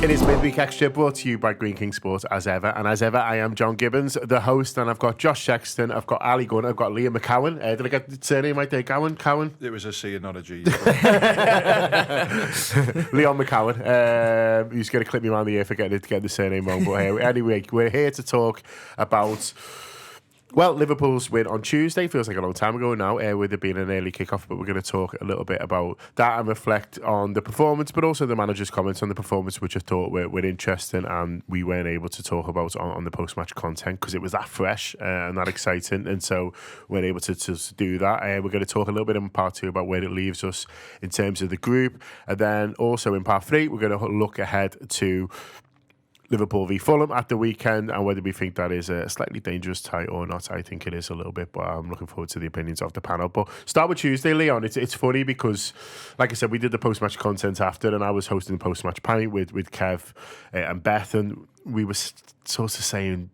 It is Midweek Extra, brought to you by Green King Sports as ever. And as ever, I am John Gibbons, the host, and I've got Josh Sexton, I've got Ali Gunn, I've got Liam McCowan. Did I get the surname right there? Cowan? It was a C and not a G. Leon McCowan. He's going to clip me around the ear for getting the surname wrong. But anyway, we're here to talk about... Well, Liverpool's win on Tuesday feels like a long time ago now, with it being an early kickoff, but we're going to talk a little bit about that and reflect on the performance, but also the manager's comments on the performance, which I thought were interesting and we weren't able to talk about on the post-match content because it was that fresh and that exciting, and so we weren't able to do that. We're going to talk a little bit in part 2 about where it leaves us in terms of the group, and then also in part 3 we're going to look ahead to Liverpool v Fulham at the weekend and whether we think that is a slightly dangerous tie or not. I think it is a little bit, but I'm looking forward to the opinions of the panel. But start with Tuesday, Leon. It's funny because, like I said, we did the post-match content after, and I was hosting the post-match pint with Kev and Beth, and we were sort of saying,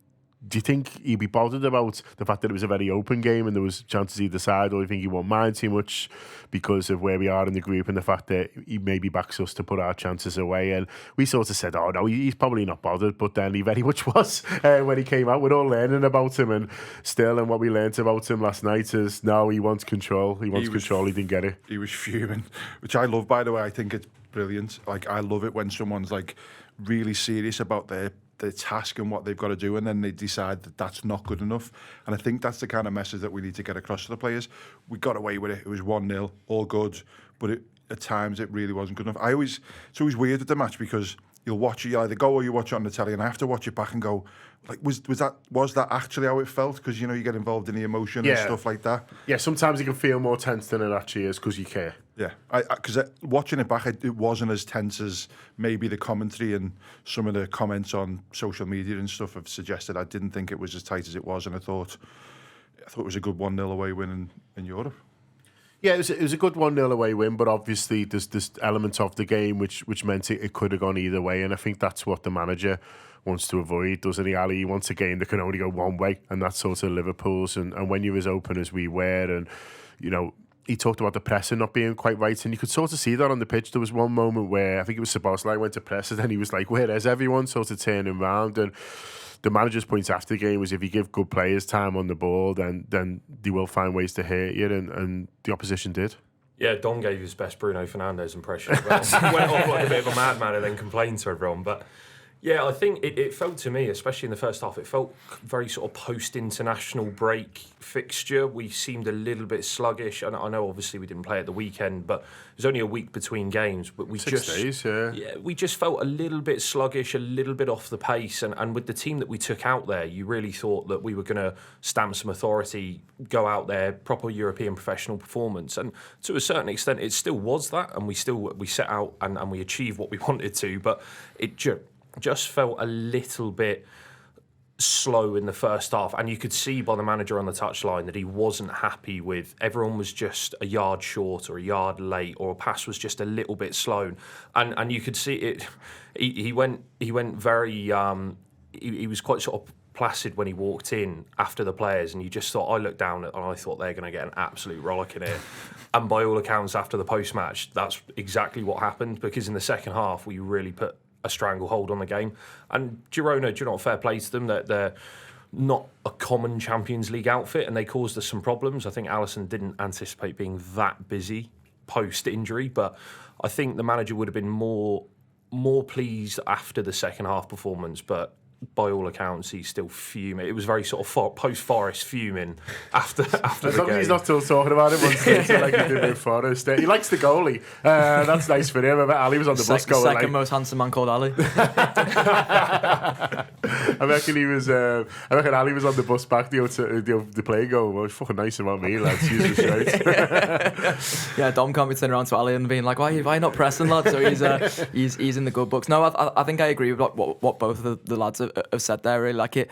do you think he'd be bothered about the fact that it was a very open game and there was chances either side, or do you think he won't mind too much because of where we are in the group and the fact that he maybe backs us to put our chances away? And we sort of said, oh no, he's probably not bothered, but then he very much was when he came out. We're all learning about him, and still, and what we learnt about him last night is no, he wants control. He didn't get it. He was fuming, which I love, by the way. I think it's brilliant. Like, I love it when someone's like really serious about their task and what they've got to do, and then they decide that that's not good enough. And I think that's the kind of message that we need to get across to the players. We got away with it. It was 1-0, all good, but at times it really wasn't good enough. It's always weird at the match because you'll watch it, you either go or you watch it on the telly, and I have to watch it back and go, like, was that actually how it felt? Because, you know, you get involved in the emotion and stuff like that. Yeah, sometimes you can feel more tense than it actually is because you care. Yeah, because watching it back, it wasn't as tense as maybe the commentary and some of the comments on social media and stuff have suggested. I didn't think it was as tight as it was, and I thought it was a good 1-0 away win in Europe. Yeah, it was a good 1-0 away win, but obviously there's this element of the game which meant it could have gone either way, and I think that's what the manager wants to avoid, doesn't he, Ali? He wants a game that can only go one way, and that's sort of Liverpool's. And when you're as open as we were, and, you know, he talked about the pressing not being quite right, and you could sort of see that on the pitch. There was one moment where I think it was Szoboszlai went to press, and then he was like, where is everyone? Sort of turning around, and the manager's point after the game was if you give good players time on the ball, then they will find ways to hurt you, and the opposition did. Yeah, Don gave his best Bruno Fernandes impression. Went off like a bit of a madman and then complained to everyone. But yeah, I think it felt to me, especially in the first half, it felt very sort of post-international break fixture. We seemed a little bit sluggish. And I know obviously we didn't play at the weekend, but it was only a week between games. But we 6 days, yeah, we just felt a little bit sluggish, a little bit off the pace. And with the team that we took out there, you really thought that we were going to stamp some authority, go out there, proper European professional performance. And to a certain extent, it still was that. And we set out and we achieved what we wanted to. But it just felt a little bit slow in the first half, and you could see by the manager on the touchline that he wasn't happy with everyone was just a yard short or a yard late, or a pass was just a little bit slow, and you could see it. He went very he was quite sort of placid when he walked in after the players, and you just thought, I looked down and I thought they're going to get an absolute rollick in here. And by all accounts, after the post-match, that's exactly what happened, because in the second half we really put a stranglehold on the game. And Girona, do you know, fair play to them, that they're not a common Champions League outfit, and they caused us some problems. I think Alisson didn't anticipate being that busy post-injury, but I think the manager would have been more pleased after the second half performance, but by all accounts, he's still fuming. It was very sort of post-Forest fuming after the game. As long as he's not still talking about it once like he did with Forest. He likes the goalie. That's nice for him. I bet Ali was on the bus going second most handsome man called Ali. I reckon Ali was on the bus back the play going, well, it's fucking nice about me, lads. He's right. Yeah, Dom can't be turning around to Ali and being like, why not pressing, lad? So he's in the good books. No, I think I agree with what both of the lads have said there. Really, like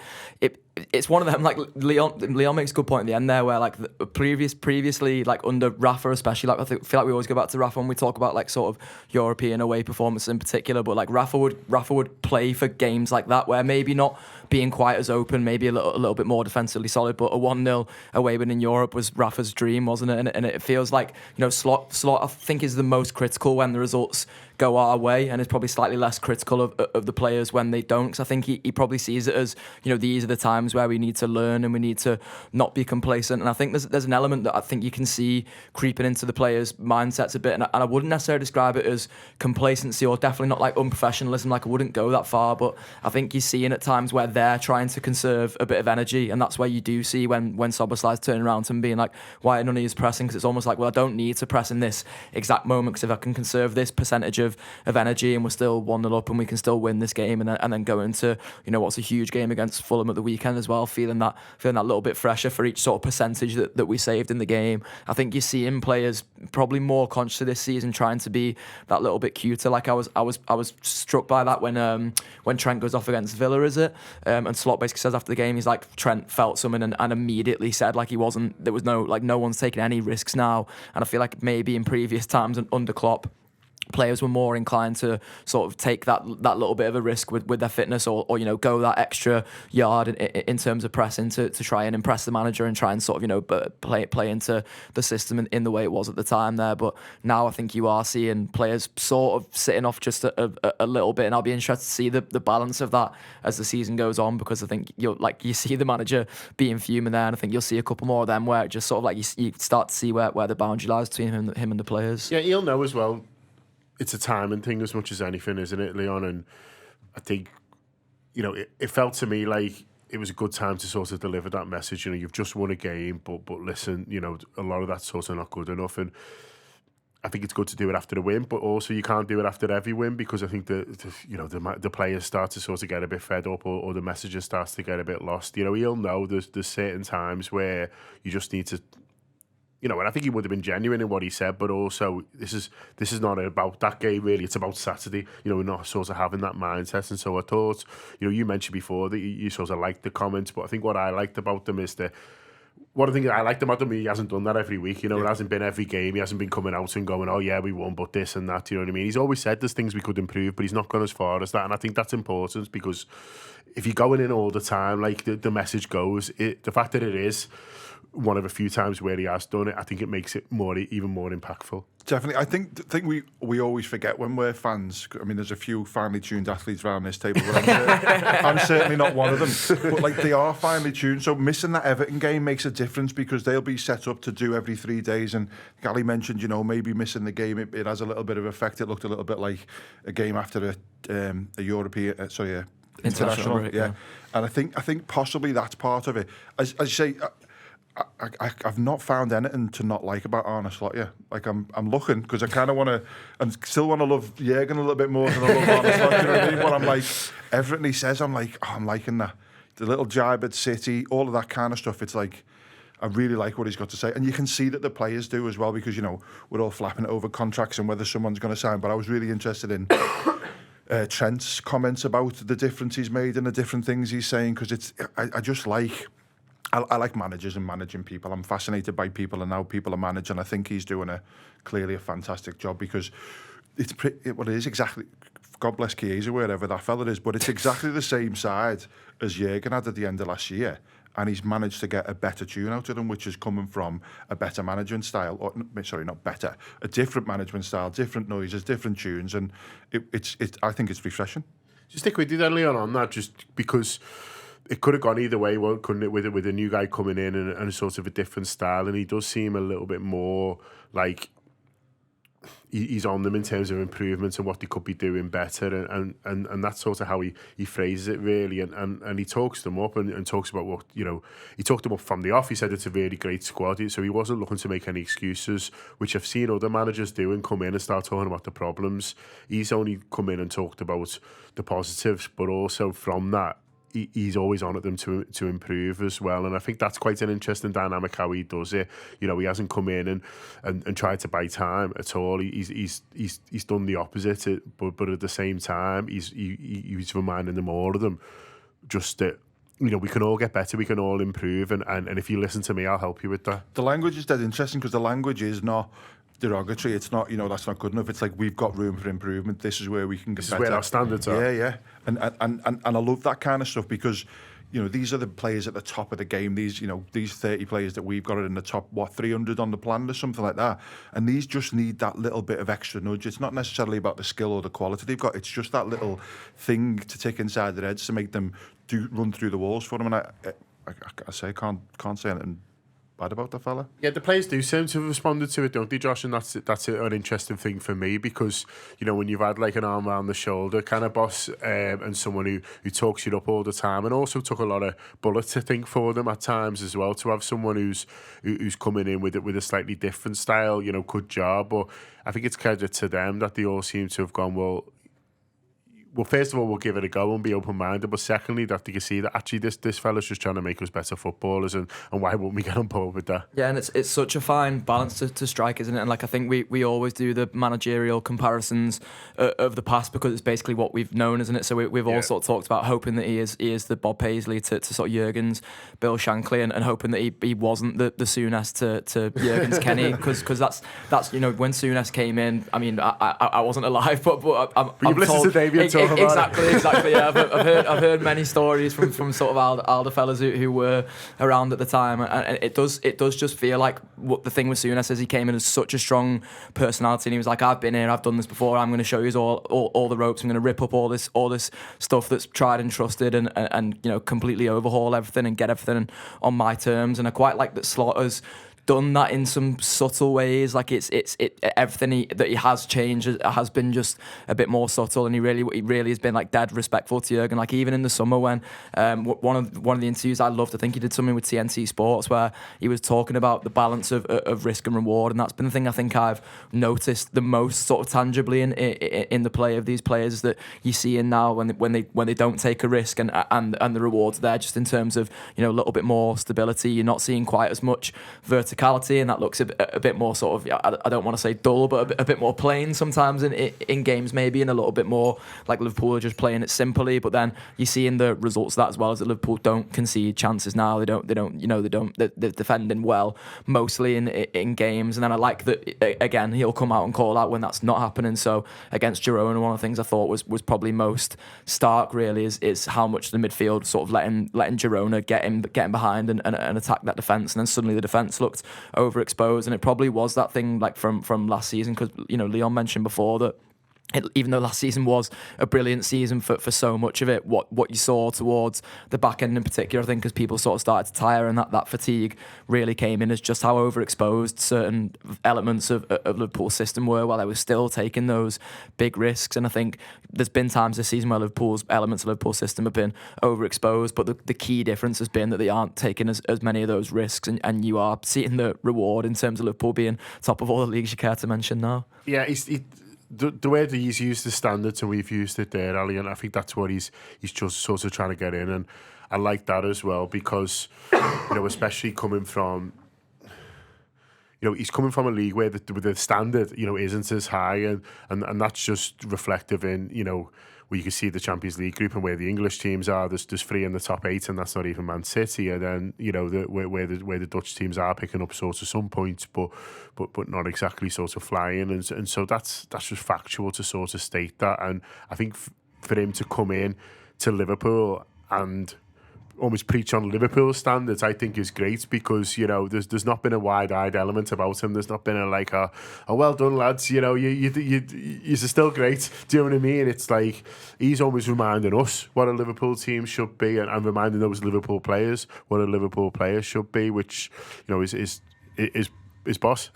it's one of them. Like Leon makes a good point at the end there, where like previously, like under Rafa especially, like feel like we always go back to Rafa when we talk about like sort of European away performance in particular. But like Rafa would play for games like that where maybe not being quite as open, maybe a little bit more defensively solid. But a 1-0 away win in Europe was Rafa's dream, wasn't it? And it feels like, Slot I think is the most critical when the results go our way, and is probably slightly less critical of the players when they don't. Because I think he probably sees it as, these are the times where we need to learn and we need to not be complacent. And I think there's an element that I think you can see creeping into the players' mindsets a bit. And I wouldn't necessarily describe it as complacency, or definitely not like unprofessionalism. Like, I wouldn't go that far, but I think you're seeing at times where they're trying to conserve a bit of energy, and that's where you do see when Soboslai's turning around to him being like, why are none of you pressing? Because it's almost like, well, I don't need to press in this exact moment, because if I can conserve this percentage of energy and we're still 1-0 up and we can still win this game, and then go into what's a huge game against Fulham at the weekend as well, feeling that little bit fresher for each sort of percentage that we saved in the game. I think you're seeing players probably more conscious of this season trying to be that little bit cuter. Like I was struck by that when Trent goes off against Villa, is it? And Slot basically says after the game, he's like, Trent felt something and immediately said like there was no one's taking any risks now. And I feel like maybe in previous times under Klopp, players were more inclined to sort of take that little bit of a risk with their fitness, or go that extra yard in terms of pressing to try and impress the manager and try and sort of play into the system in the way it was at the time there. But now I think you are seeing players sort of sitting off just a little bit, and I'll be interested to see the balance of that as the season goes on, because I think you see the manager being fuming there, and I think you'll see a couple more of them where it just sort of like you start to see where the boundary lies between him and the players. Yeah, he'll know as well. It's a timing thing as much as anything, isn't it, Leon? And I think, it felt to me like it was a good time to sort of deliver that message. You've just won a game, but listen, a lot of that's sort of not good enough. And I think it's good to do it after the win, but also you can't do it after every win, because I think the players start to sort of get a bit fed up, or the messages starts to get a bit lost. He'll know there's certain times where you just need to. And I think he would have been genuine in what he said, but also this is not about that game really. It's about Saturday. We're not sort of having that mindset, and so I thought, you mentioned before that you sort of liked the comments, but I think what I liked about them is that. One of the things I liked about him, he hasn't done that every week. It hasn't been every game. He hasn't been coming out and going, oh yeah, we won, but this and that. You know what I mean? He's always said there's things we could improve, but he's not gone as far as that. And I think that's important, because if you're going in all the time, like the message goes, the fact that it is one of a few times where he has done it, I think it makes it even more impactful. Definitely. I think we always forget when we're fans. I mean, there's a few finely tuned athletes around this table, but I'm certainly not one of them. But like, they are finely tuned. So missing that Everton game makes a difference, because they'll be set up to do every 3 days. And Gally mentioned, maybe missing the game, it has a little bit of effect. It looked a little bit like a game after a European, international break, yeah. And I think possibly that's part of it. As you say. I've not found anything to not like about Arne Slot yet. Like, I'm looking, because I kind of want to, and still want to love Jurgen a little bit more than I love Arne Slot. You know what I mean? What I'm like, everything he says, I'm like, I'm liking that. The little jibe at City, all of that kind of stuff. It's like, I really like what he's got to say, and you can see that the players do as well, because we're all flapping over contracts and whether someone's going to sign. But I was really interested in Trent's comments about the difference he's made and the different things he's saying, because I just like. I like managers and managing people. I'm fascinated by people and how people are managed, and I think he's doing clearly a fantastic job, because it is exactly, God bless Chiesa, wherever that fella is, but it's exactly the same side as Jurgen had at the end of last year, and he's managed to get a better tune out of them, which is coming from a better management style, or sorry, not better, a different management style, different noises, different tunes, and I think it's refreshing. Just stick with you then, Leon, on that, just because. It could have gone either way, couldn't it? With a new guy coming in and sort of a different style, and he does seem a little bit more like he's on them in terms of improvements and what they could be doing better, and that's sort of how he phrases it really, and he talks them up and talks about what he talked them up from the off. He said it's a really great squad, so he wasn't looking to make any excuses, which I've seen other managers do and come in and start talking about the problems. He's only come in and talked about the positives, but also from that. He's always on at them to improve as well, and I think that's quite an interesting dynamic how he does it. He hasn't come in and tried to buy time at all. He's done the opposite, but at the same time he's reminding them, all of them, just that we can all get better, we can all improve, and if you listen to me, I'll help you with that. The language is dead interesting, because the language is not derogatory. It's not, that's not good enough. It's like, we've got room for improvement. This is where we can get This better. is where our standards are. Yeah. And I love that kind of stuff because, these are the players at the top of the game. These 30 players that we've got are in the top, 300 on the plan or something like that. And these just need that little bit of extra nudge. It's not necessarily about the skill or the quality they've got. It's just that little thing to tick inside their heads to make them run through the walls for them. And I can't say anything bad about that fella. Yeah, the players do seem to have responded to it, don't they, Josh? And that's an interesting thing for me because, when you've had like an arm around the shoulder kind of boss and someone who talks you up all the time and also took a lot of bullets, I think, for them at times as well, to have someone who's coming in with a slightly different style, good job. But I think it's credit to them that they all seem to have gone, well, first of all, we'll give it a go and be open-minded. But secondly, that you can see that actually this fella's just trying to make us better footballers, and why wouldn't we get on board with that? Yeah, and it's such a fine balance to strike, isn't it? And like I think we always do the managerial comparisons of the past because it's basically what we've known, isn't it? So we've all sort of talked about hoping that he is the Bob Paisley to sort of Jurgen's Bill Shankly, and hoping that he wasn't the Souness to Jurgen's Kenny, because that's when Souness came in. I mean, I wasn't alive, but I'm you've listened told, to David talk about exactly. Yeah, I've heard many stories from sort of older fellas who were around at the time, and it does just feel like what the thing with Souness is he came in as such a strong personality, and he was like, I've been here, I've done this before, I'm going to show you all the ropes, I'm going to rip up all this stuff that's tried and trusted, and completely overhaul everything and get everything on my terms. And I quite like that Slaughter's done that in some subtle ways. Like it's everything that he has changed has been just a bit more subtle, and he really has been like dead respectful to Jurgen. Like even in the summer when one of the interviews I loved, I think he did something with TNT Sports where he was talking about the balance of risk and reward, and that's been the thing I think I've noticed the most sort of tangibly in the play of these players that you see in now when they don't take a risk and the rewards there, just in terms of a little bit more stability. You're not seeing quite as much verticality, and that looks a bit more sort of, I don't want to say dull, but a bit more plain sometimes in games maybe, and a little bit more like Liverpool are just playing it simply. But then you see in the results of that as well, as that Liverpool don't concede chances now. They're defending well mostly in games, and then I like that again he'll come out and call out when that's not happening. So against Girona, one of the things I thought was probably most stark really is how much the midfield sort of letting Girona getting behind and attack that defence, and then suddenly the defence looked overexposed. And it probably was that thing like from last season, because Leon mentioned before that even though last season was a brilliant season for so much of it, what you saw towards the back end in particular, I think, as people sort of started to tire, and that fatigue really came in as just how overexposed certain elements of Liverpool's system were, while they were still taking those big risks. And I think there's been times this season where elements of Liverpool's system have been overexposed, but the key difference has been that they aren't taking as many of those risks, and you are seeing the reward in terms of Liverpool being top of all the leagues you care to mention now. Yeah, the way that he's used the standards and we've used it there, Ali, and I think that's what he's just sort of trying to get in, and I like that as well because especially coming from he's coming from a league where the standard isn't as high, and that's just reflective in where you can see the Champions League group and where the English teams are. There's 3 in the top 8, and that's not even Man City. And then where the Dutch teams are picking up sort of some points, but not exactly sort of flying. And so that's just factual to sort of state that. And I think for him to come in to Liverpool and almost preach on Liverpool standards, I think is great, because there's not been a wide-eyed element about him. There's not been a well done lads, you're still great. Do you know what I mean? It's like he's always reminding us what a Liverpool team should be, and reminding those Liverpool players what a Liverpool player should be, which is boss.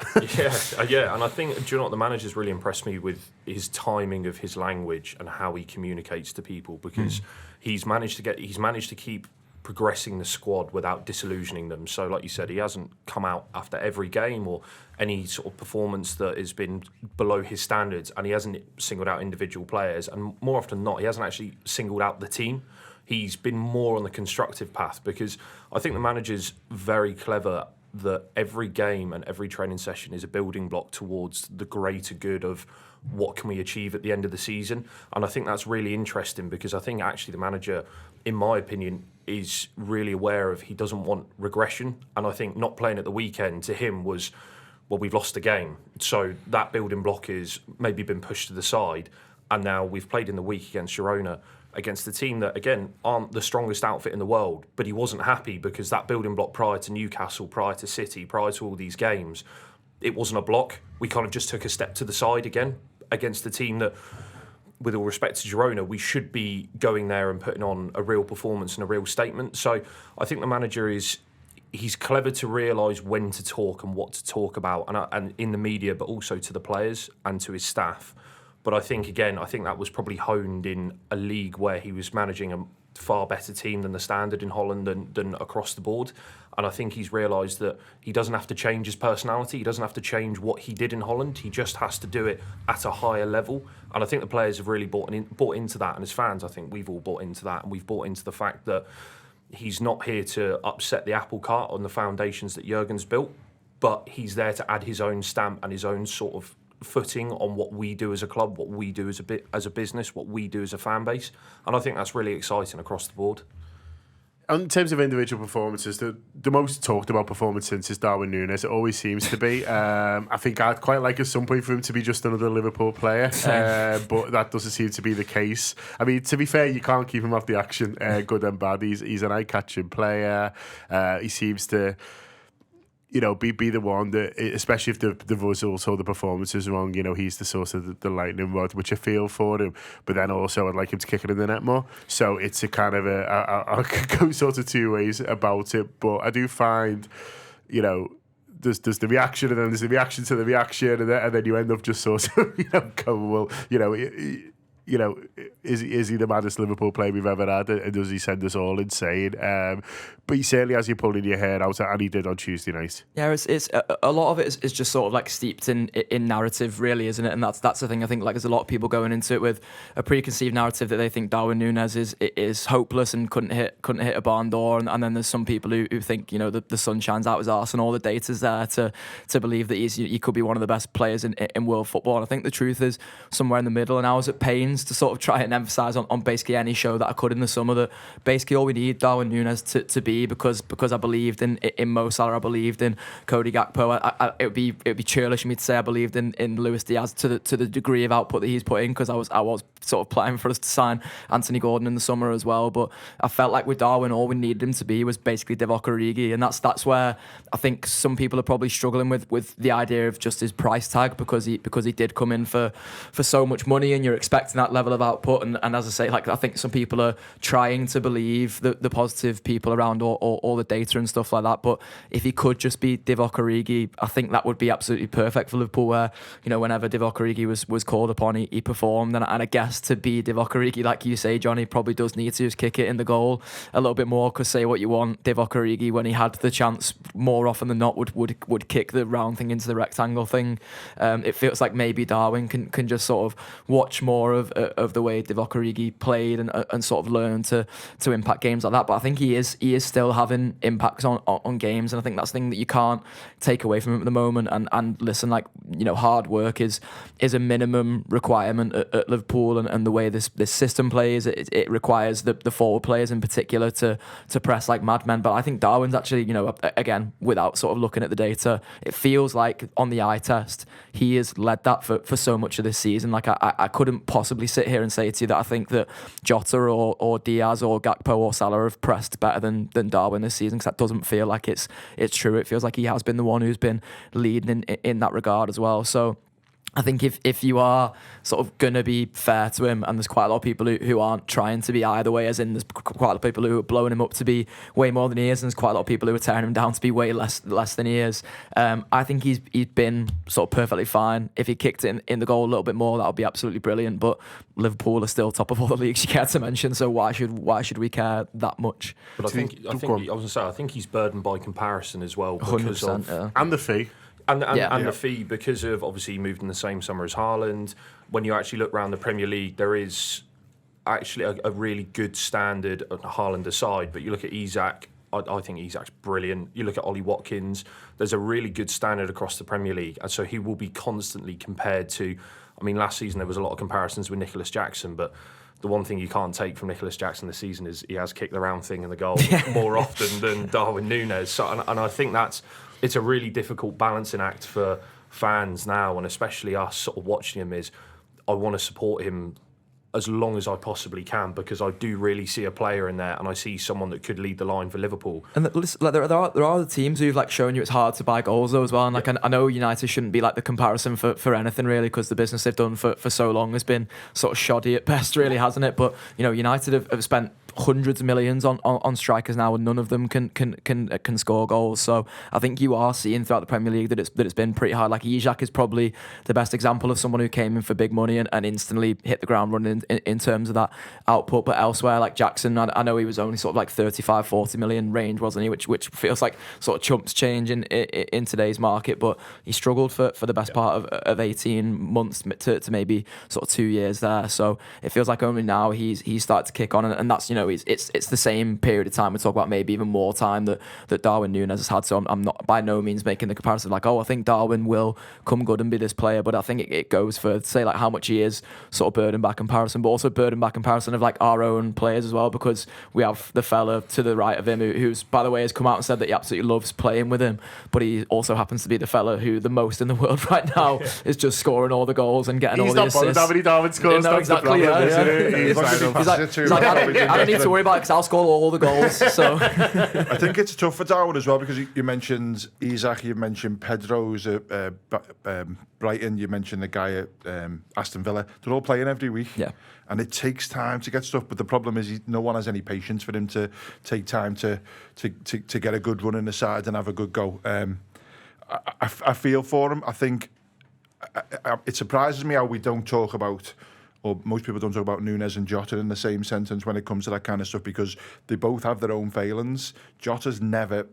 Yeah, and I think, do you know what, the manager's really impressed me with his timing of his language and how he communicates to people, because he's managed to keep progressing the squad without disillusioning them. So like you said, he hasn't come out after every game or any sort of performance that has been below his standards, and he hasn't singled out individual players, and more often than not, he hasn't actually singled out the team. He's been more on the constructive path, because I think the manager's very clever that every game and every training session is a building block towards the greater good of what can we achieve at the end of the season. And I think that's really interesting, because I think actually the manager, in my opinion, is really aware of he doesn't want regression. And I think not playing at the weekend to him was well, we've lost a game. So that building block is maybe been pushed to the side. And now we've played in the week against Girona, against a team that, again, aren't the strongest outfit in the world. But he wasn't happy because that building block prior to Newcastle, prior to City, prior to all these games, it wasn't a block. We kind of just took a step to the side again against a team that, with all respect to Girona, we should be going there and putting on a real performance and a real statement. So I think the manager he's clever to realise when to talk and what to talk about, and in the media, but also to the players and to his staff. But I think that was probably honed in a league where he was managing a far better team than the standard in Holland than across the board. And I think he's realised that he doesn't have to change his personality. He doesn't have to change what he did in Holland. He just has to do it at a higher level. And I think the players have really bought into that. And as fans, I think we've all bought into that. And we've bought into the fact that he's not here to upset the apple cart on the foundations that Jurgen's built, but he's there to add his own stamp and his own sort of footing on what we do as a club, what we do as a business, what we do as a fan base. And I think that's really exciting across the board. In terms of individual performances, the most talked about performance since is Darwin Nunez. It always seems to be. I think I'd quite like at some point for him to be just another Liverpool player, but that doesn't seem to be the case. I mean, to be fair, you can't keep him off the action, good and bad. He's an eye-catching player. He seems to, be the one that, especially if the results or the performances are wrong, he's the source of the lightning rod, which I feel for him. But then also I'd like him to kick it in the net more. So it's a kind of I could go sort of two ways about it. But I do find, there's the reaction, and then there's the reaction to the reaction, and then you end up just sort of, going, well, is he the maddest Liverpool player we've ever had, and does he send us all insane? But he certainly has you pulling your hair out, and he did on Tuesday night. Yeah, it's a lot of it is just sort of like steeped in narrative, really, isn't it? And that's the thing. I think there's a lot of people going into it with a preconceived narrative that they think Darwin Nunez is hopeless and couldn't hit a barn door, and then there's some people who think the sun shines out his arse and all the data's there to believe that he could be one of the best players in world football. And I think the truth is somewhere in the middle. And I was at pains to sort of try and emphasise on basically any show that I could in the summer that basically all we need Darwin Nunez to be, because I believed in Mo Salah, I believed in Cody Gakpo. It would be churlish of me to say I believed in Luis Diaz to the degree of output that he's put in, because I was sort of planning for us to sign Anthony Gordon in the summer as well. But I felt like with Darwin, all we needed him to be was basically Divock Origi, and that's where I think some people are probably struggling with the idea of just his price tag, because he did come in for so much money, and you're expecting that level of output. And as I say, I think some people are trying to believe the positive people around all the data and stuff like that. But if he could just be Divock Origi, I think that would be absolutely perfect for Liverpool, where, whenever Divock Origi was called upon, he performed. And I guess to be Divock Origi, like you say, Johnny, probably does need to just kick it in the goal a little bit more, because say what you want, Divock Origi, when he had the chance, more often than not, would kick the round thing into the rectangle thing. It feels like maybe Darwin can just sort of watch more of the way Divock Origi played and sort of learn to impact games like that. But I think he is still having impacts on games, and I think that's the thing that you can't take away from him at the moment. And listen, hard work is a minimum requirement at Liverpool, and the way this system plays, it requires the forward players in particular to press like madmen. But I think Darwin's actually, again, without sort of looking at the data, it feels like on the eye test he has led that for so much of this season. I couldn't possibly sit here and say to you that I think that Jota or Diaz or Gakpo or Salah have pressed better than Darwin this season, because that doesn't feel like it's true. It feels like he has been the one who's been leading in that regard as well. So I think if you are sort of going to be fair to him, and there's quite a lot of people who aren't trying to be either way, as in there's quite a lot of people who are blowing him up to be way more than he is, and there's quite a lot of people who are tearing him down to be way less than he is. I think he's been sort of perfectly fine. If he kicked it in the goal a little bit more, that would be absolutely brilliant. But Liverpool are still top of all the leagues you care to mention, so why should we care that much? But I think he's burdened by comparison as well, because 100%, of and the fee. And the fee, because of obviously he moved in the same summer as Haaland. When you actually look around the Premier League, there is actually a really good standard, Haaland aside. But you look at Isak, I think Isak's brilliant. You look at Ollie Watkins, there's a really good standard across the Premier League. And so he will be constantly compared to, last season there was a lot of comparisons with Nicholas Jackson, but the one thing you can't take from Nicholas Jackson this season is he has kicked the round thing in the goal more often than Darwin Nunez. So, and I think that's it's a really difficult balancing act for fans now, and especially us sort of watching him. Is I want to support him as long as I possibly can, because I do really see a player in there, and I see someone that could lead the line for Liverpool. And listen, like, there are other teams who've like shown you it's hard to buy goals though as well. And like I know United shouldn't be like the comparison for anything really, because the business they've done for so long has been sort of shoddy at best, really, hasn't it? But you know, United have spent hundreds of millions on strikers now, and none of them can score goals. So I think you are seeing throughout the Premier League that it's been pretty hard. Like Isak is probably the best example of someone who came in for big money and instantly hit the ground running in terms of that output. But elsewhere, like Jackson, I know he was only sort of like 35-40 million range, wasn't he? Which feels like sort of chumps change in today's market. But he struggled for the best part of 18 months to maybe sort of 2 years there. So it feels like only now he's started to kick on, and that's, you know, it's the same period of time. We talk about maybe even more time that Darwin Nunez has had. So I'm not by no means making the comparison like, oh, I think Darwin will come good and be this player, but I think it goes for, say, like how much he is sort of burden by comparison, but also burden by comparison of like our own players as well, because we have the fella to the right of him who's, by the way, has come out and said that he absolutely loves playing with him, but he also happens to be the fella who the most in the world right now is just scoring all the goals and getting all the assists. He's not bothered how many Darwin scores. No, exactly. He's like, I don't need to worry about it because I'll score all the goals. So I think it's tough for Darwin as well, because you mentioned Isak, you mentioned Pedro's at Brighton, you mentioned the guy at Aston Villa. They're all playing every week. Yeah. And it takes time to get stuff, but the problem is no one has any patience for him to take time to get a good run in the side and have a good go. I feel for him. I think it surprises me how we don't talk about, or most people don't talk about Nunez and Jota in the same sentence when it comes to that kind of stuff, because they both have their own failings. Jota's never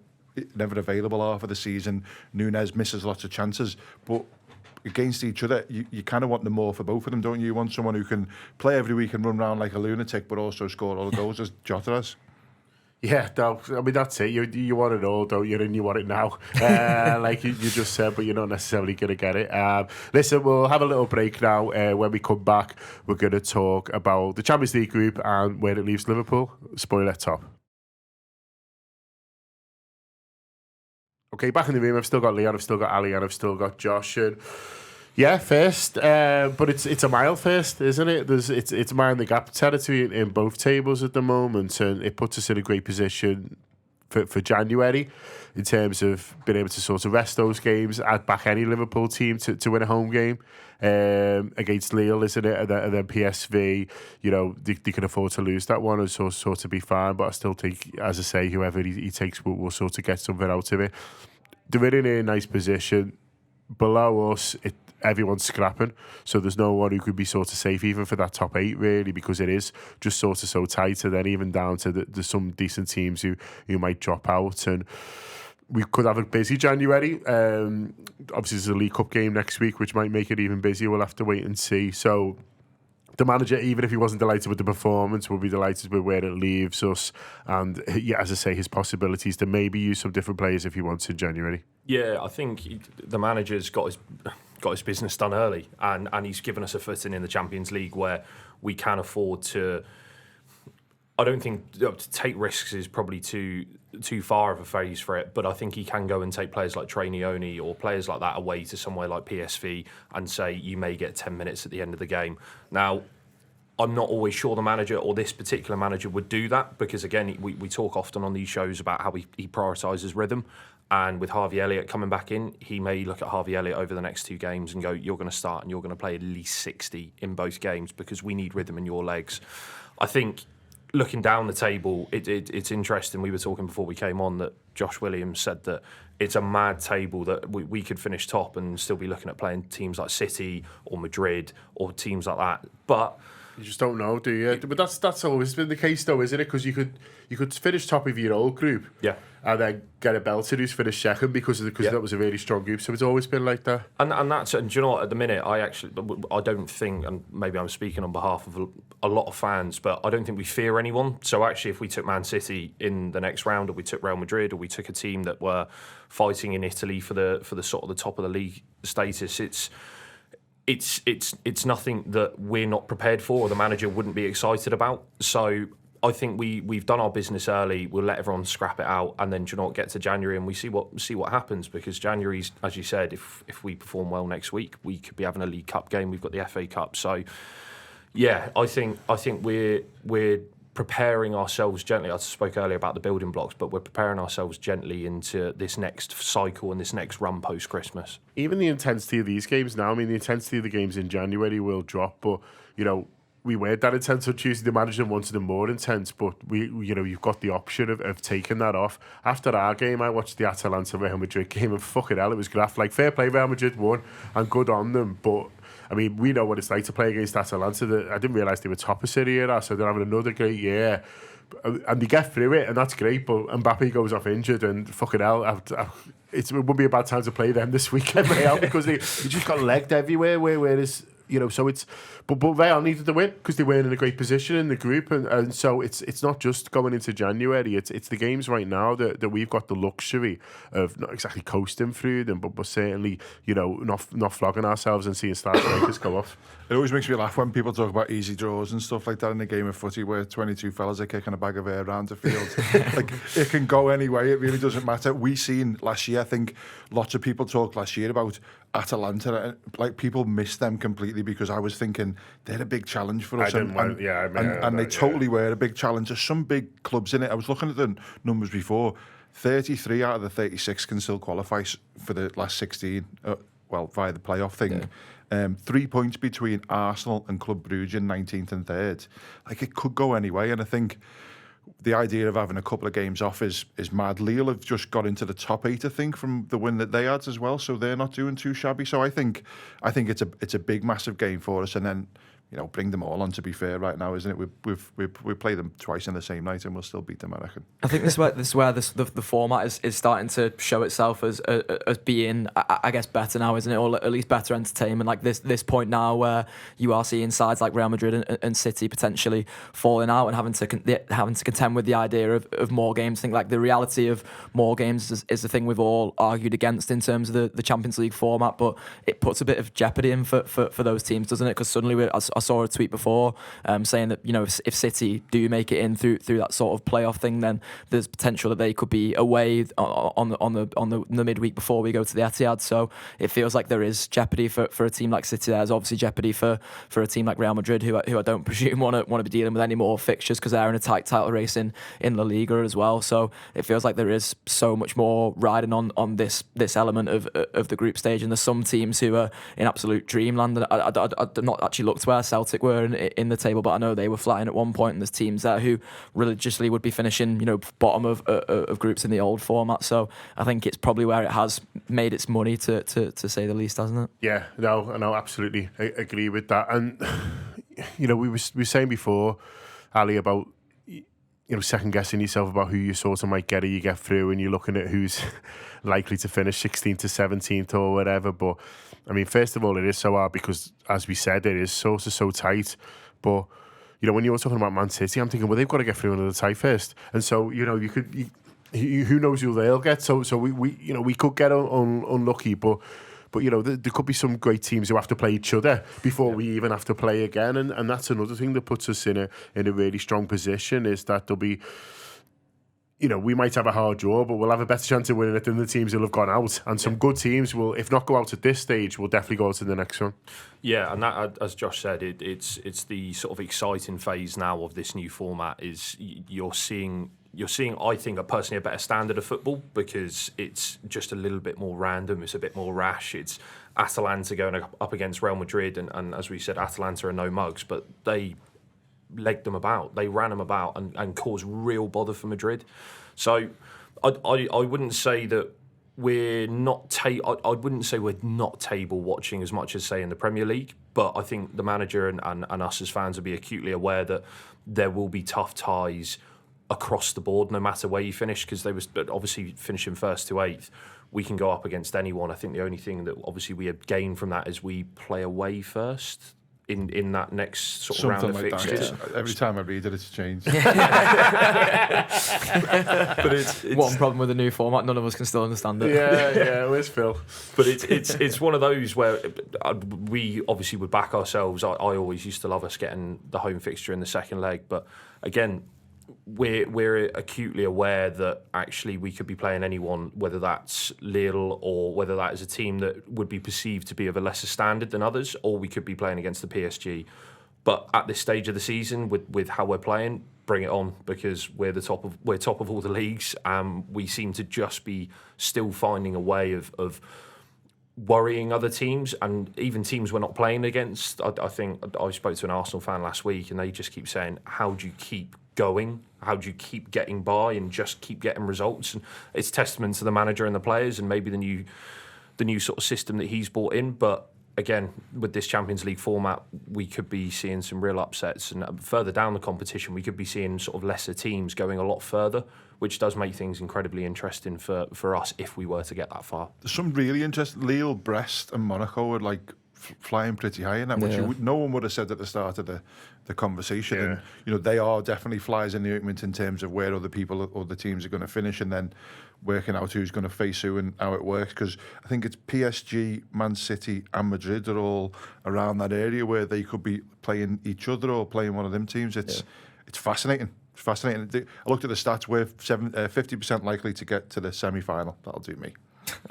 available half of the season. Nunez misses lots of chances, but against each other, you kind of want the more for both of them, don't you? You want someone who can play every week and run around like a lunatic, but also score all the goals as Jota has. Yeah, no, I mean, that's it. You want it all, don't you? And you want it now. Like you just said, but you're not necessarily going to get it. Listen, we'll have a little break now. When we come back, we're going to talk about the Champions League group and where it leaves Liverpool. Spoiler top. Okay, back in the room. I've still got Leon, I've still got Ali, and I've still got Josh. And yeah, first, but it's a mile first, isn't it? It's mind the gap territory in both tables at the moment, and it puts us in a great position for January in terms of being able to sort of rest those games, add back any Liverpool team to win a home game against Lille, isn't it? And then PSV, you know, they can afford to lose that one and sort of be fine. But I still think, as I say, whoever he takes will sort of get something out of it. They're in a nice position. Below us, everyone's scrapping, so there's no one who could be sort of safe even for that top 8 really, because it is just sort of so tight, and then even down to there's some decent teams who might drop out, and we could have a busy January. Obviously there's a League Cup game next week which might make it even busier. We'll have to wait and see. So the manager, even if he wasn't delighted with the performance, will be delighted with where it leaves us, and yeah, as I say, his possibilities to maybe use some different players if he wants in January. Yeah, I think the manager's got his business done early, and he's given us a footing in the Champions League where we can afford to. I don't think to take risks is probably too far of a phrase for it, but I think he can go and take players like Trainioni or players like that away to somewhere like PSV and say you may get 10 minutes at the end of the game. Now, I'm not always sure the manager or this particular manager would do that, because again, we talk often on these shows about how he prioritises rhythm. And with Harvey Elliott coming back in, he may look at Harvey Elliott over the next 2 games and go, you're going to start and you're going to play at least 60 in both games because we need rhythm in your legs. I think looking down the table, it's interesting. We were talking before we came on that Josh Williams said that it's a mad table, that we could finish top and still be looking at playing teams like City or Madrid or teams like that. But you just don't know, do you? But that's always been the case, though, isn't it? Because you could finish top of your old group, yeah, and then get a belter who's finished second because that was a really strong group. So it's always been like that. And do you know what? At the minute, I don't think, and maybe I'm speaking on behalf of a lot of fans, but I don't think we fear anyone. So actually, if we took Man City in the next round, or we took Real Madrid, or we took a team that were fighting in Italy for the sort of the top of the league status, it's nothing that we're not prepared for or the manager wouldn't be excited about. So I think we've done our business early. We'll let everyone scrap it out, and then get to January and we see what happens. Because January's, as you said, if we perform well next week, we could be having a League Cup game. We've got the FA Cup, so yeah, I think we're preparing ourselves gently. I spoke earlier about the building blocks, but we're preparing ourselves gently into this next cycle and this next run post Christmas. Even the intensity of these games now, I mean, the intensity of the games in January will drop, but we weren't that intense on Tuesday. The manager wanted them more intense, but you've got the option of taking that off. After our game, I watched the Atalanta Real Madrid game, and fucking hell, it was graft. Like, fair play, Real Madrid won, and good on them, but I mean, we know what it's like to play against Atalanta. I didn't realise they were top of Serie A, so they're having another great year. And they get through it, and that's great, but Mbappe goes off injured, and fucking hell, it would be a bad time to play them this weekend, Real, because they just got legged everywhere, whereas, so it's... But Real needed to win because they weren't in a great position in the group, and so it's not just going into January. It's the games right now that we've got the luxury of not exactly coasting through them, but certainly not flogging ourselves and seeing star strikers go off. It always makes me laugh when people talk about easy draws and stuff like that in a game of footy where 22 fellas are kicking a bag of air around the field. Like, it can go anyway. It really doesn't matter. We seen last year, I think lots of people talked last year about Atalanta. Like, people missed them completely because I was thinking they're a big challenge for us. And they totally were a big challenge. There's some big clubs in it. I was looking at the numbers before. 33 out of the 36 can still qualify for the last 16, via the playoff thing. Yeah. 3 points between Arsenal and Club Brugge in 19th and 3rd. Like, it could go anyway, and I think the idea of having a couple of games off is mad. Lille have just got into the top 8, I think, from the win that they had as well, so they're not doing too shabby. So I think it's a big, massive game for us, and then bring them all on. To be fair, right now, isn't it? We play them twice in the same night, and we'll still beat them, I reckon. I think this is where the format is starting to show itself as being, I guess, better now, isn't it? Or at least better entertainment. Like this point now, where you are seeing sides like Real Madrid and City potentially falling out and having to contend with the idea of more games. I think like the reality of more games is the thing we've all argued against in terms of the Champions League format, but it puts a bit of jeopardy in for those teams, doesn't it? Because suddenly I saw a tweet before saying that if City do make it in through that sort of playoff thing, then there's potential that they could be away on the midweek before we go to the Etihad. So it feels like there is jeopardy for a team like City. There's obviously jeopardy for a team like Real Madrid, who I don't presume want to be dealing with any more fixtures because they're in a tight title race in La Liga as well. So it feels like there is so much more riding on this element of the group stage, and there's some teams who are in absolute dreamland. I've not actually looked where Celtic were in the table, but I know they were flying at one point, and there's teams there who religiously would be finishing bottom of groups in the old format. So I think it's probably where it has made its money, to say the least, hasn't it? Yeah, no, absolutely, I agree with that. And we were saying before, Ali, about second guessing yourself about who you sort of might get, or you get through, and you're looking at who's likely to finish 16th to 17th or whatever. But I mean, first of all, it is so hard because, as we said, it is so tight. But when you were talking about Man City, I'm thinking, well, they've got to get through another tie first, and so you could, who knows who they'll get. So we could get unlucky, but there could be some great teams who have to play each other before we even have to play again, and that's another thing that puts us in a really strong position, is that there'll be, we might have a hard draw, but we'll have a better chance of winning it than the teams who'll have gone out. And some good teams will, if not go out at this stage, will definitely go out in the next one. Yeah, and that, as Josh said, it's the sort of exciting phase now of this new format. Is you're seeing, I think, personally a better standard of football, because it's just a little bit more random. It's a bit more rash. It's Atalanta going up against Real Madrid, and as we said, Atalanta are no mugs, but they legged them about. They ran them about and caused real bother for Madrid. So I wouldn't say that we're not I wouldn't say we're not table watching as much as, say, in the Premier League, but I think the manager and us as fans will be acutely aware that there will be tough ties across the board, no matter where you finish, because they was obviously finishing first to 8th. We can go up against anyone. I think the only thing that obviously we have gained from that is we play away first in that next sort of something round of like fixtures. That, yeah. Every time I read it, it's changed. But it's one problem with the new format, none of us can still understand it. Yeah, where's Phil? But it's one of those where we obviously would back ourselves. I always used to love us getting the home fixture in the second leg, but again, we're acutely aware that actually we could be playing anyone, whether that's Lille or whether that is a team that would be perceived to be of a lesser standard than others, or we could be playing against the PSG. But at this stage of the season, with how we're playing, bring it on, because we're top of all the leagues. We seem to just be still finding a way of worrying other teams, and even teams we're not playing against. I think I spoke to an Arsenal fan last week, and they just keep saying, "How do you keep going? How do you keep getting by and just keep getting results?" And it's testament to the manager and the players, and maybe the new sort of system that he's brought in, but. Again, with this Champions League format, we could be seeing some real upsets, and further down the competition, we could be seeing sort of lesser teams going a lot further, which does make things incredibly interesting for us if we were to get that far. There's some really interesting. Lille, Brest, and Monaco are like flying pretty high in that, which no one would have said at the start of the conversation. Yeah. And they are definitely flies in the ointment in terms of where other teams are going to finish, and then working out who's going to face who and how it works. Because I think it's PSG, Man City, and Madrid are all around that area where they could be playing each other or playing one of them teams. It's fascinating. It's fascinating. I looked at the stats. We're 50% likely to get to the semi-final. That'll do me.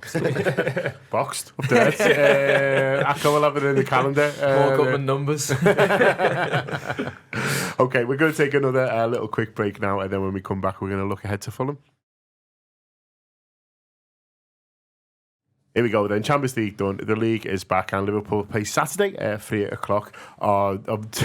Absolutely. Boxed up there. Akko will have it in the calendar. More government numbers. Okay, we're going to take another little quick break now, and then when we come back, we're going to look ahead to Fulham. Here we go then. Champions League done. The league is back, and Liverpool play Saturday at 3 o'clock. It's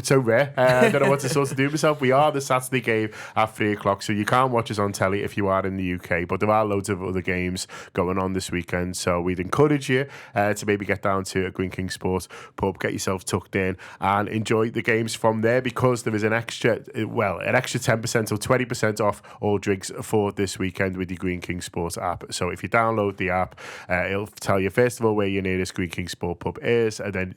so rare. I don't know what to sort of do myself. We are the Saturday game at 3 o'clock, so you can't watch us on telly if you are in the UK. But there are loads of other games going on this weekend, so we'd encourage you to maybe get down to a Green King Sports pub, get yourself tucked in, and enjoy the games from there, because there is an extra 10% or 20% off all drinks for this weekend with the Green King Sports app. So if you download the app, it'll tell you first of all where your nearest Green King Sport pub is, and then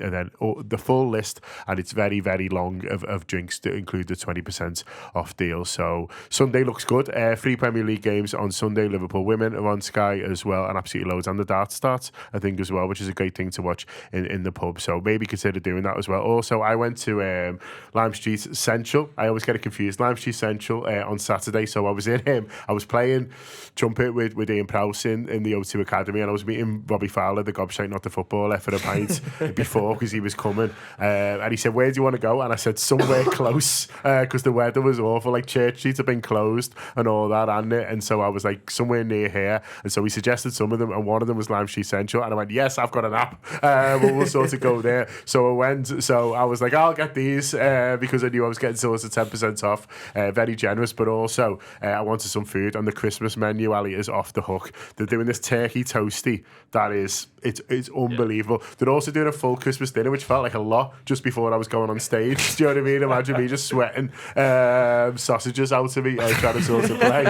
the full list, and it's very, very long of drinks to include the 20% off deal. So Sunday looks good. 3 Premier League games on Sunday. Liverpool women are on Sky as well, and absolutely loads, and the darts starts I think as well, which is a great thing to watch in the pub, so maybe consider doing that as well. Also, I went to Lime Street Central. I always get it confused. Lime Street Central on Saturday, so I was I was playing trumpet with Ian Prowse in the O2 Academy, and I was meeting Robbie Fowler, the gobshite, not the footballer, for a pint before, because he was coming, and he said, "Where do you want to go?" And I said, "Somewhere close," because the weather was awful, like Church Street had been closed and all that, and so I was like, somewhere near here, and so he suggested some of them, and one of them was Lime Street Central, and I went, "Yes, I've got an app, we'll sort of go there." So I went, so I was like, "I'll get these," because I knew I was getting sort of 10% off, very generous, but also I wanted some food, and the Christmas menu, Ali, is off the hook. They're doing this turkey toasty that is, it's unbelievable. They're also doing a full Christmas dinner, which felt like a lot just before I was going on stage. Do you know what I mean? Imagine me just sweating sausages out of me trying to sort of play.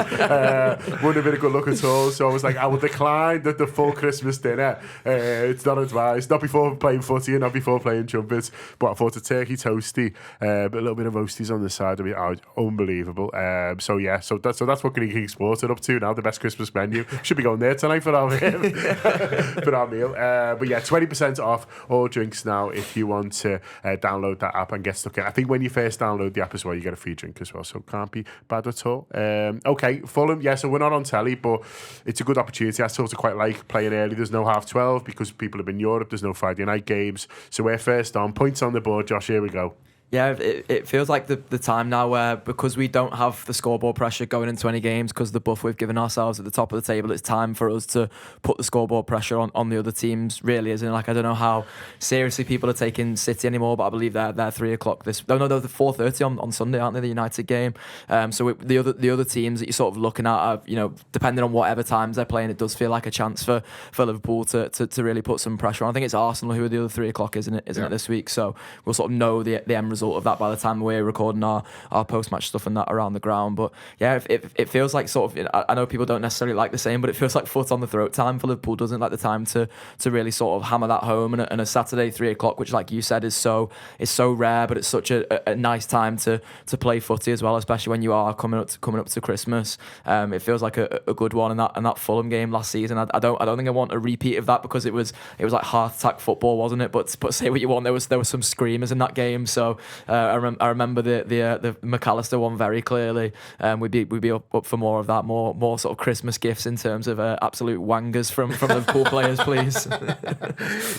Wouldn't have been a good look at all. So I was like, I will decline the full Christmas dinner. It's not advised. Not before playing footy and not before playing trumpets. But I thought a turkey toasty, but a little bit of roasties on the side of it. Unbelievable. So that's what Green King Sports are up to now. The best Christmas menu. Should be going there tonight for our for our meal. But yeah, 20% off all drinks now if you want to download that app and get stuck in. I think when you first download the app as well, you get a free drink as well, so it can't be bad at all. Okay, Fulham, yeah, so we're not on telly, but it's a good opportunity. I sort of quite like playing early. There's no 12:30 because people have been in Europe. There's no Friday night games, so we're first on. Points on the board, Josh, here we go. Yeah, it feels like the time now where, because we don't have the scoreboard pressure going into any games because the buff we've given ourselves at the top of the table, it's time for us to put the scoreboard pressure on the other teams, really, isn't it? Like, I don't know how seriously people are taking City anymore, but I believe they're 3 o'clock they're 4:30 on Sunday, aren't they, the United game? So the other teams that you're sort of looking at are, depending on whatever times they're playing, it does feel like a chance for Liverpool to really put some pressure on. I think it's Arsenal who are the other 3 o'clock, isn't it this week? So we'll sort of know the end result of that by the time we're recording our post-match stuff and that around the ground. But yeah, it feels like sort of, I know people don't necessarily like the same, but it feels like foot on the throat time for Liverpool, doesn't like the time to really sort of hammer that home. And a Saturday 3 o'clock, which, like you said, is so rare, but it's such a nice time to play footy as well, especially when you are coming up to Christmas. It feels like a good one. And that Fulham game last season, I don't think I want a repeat of that, because it was like heart attack football, wasn't it? But say what you want, there was some screamers in that game. So I remember the McAllister one very clearly. We'd be up for more of that, more sort of Christmas gifts in terms of absolute wangers from Liverpool players, please.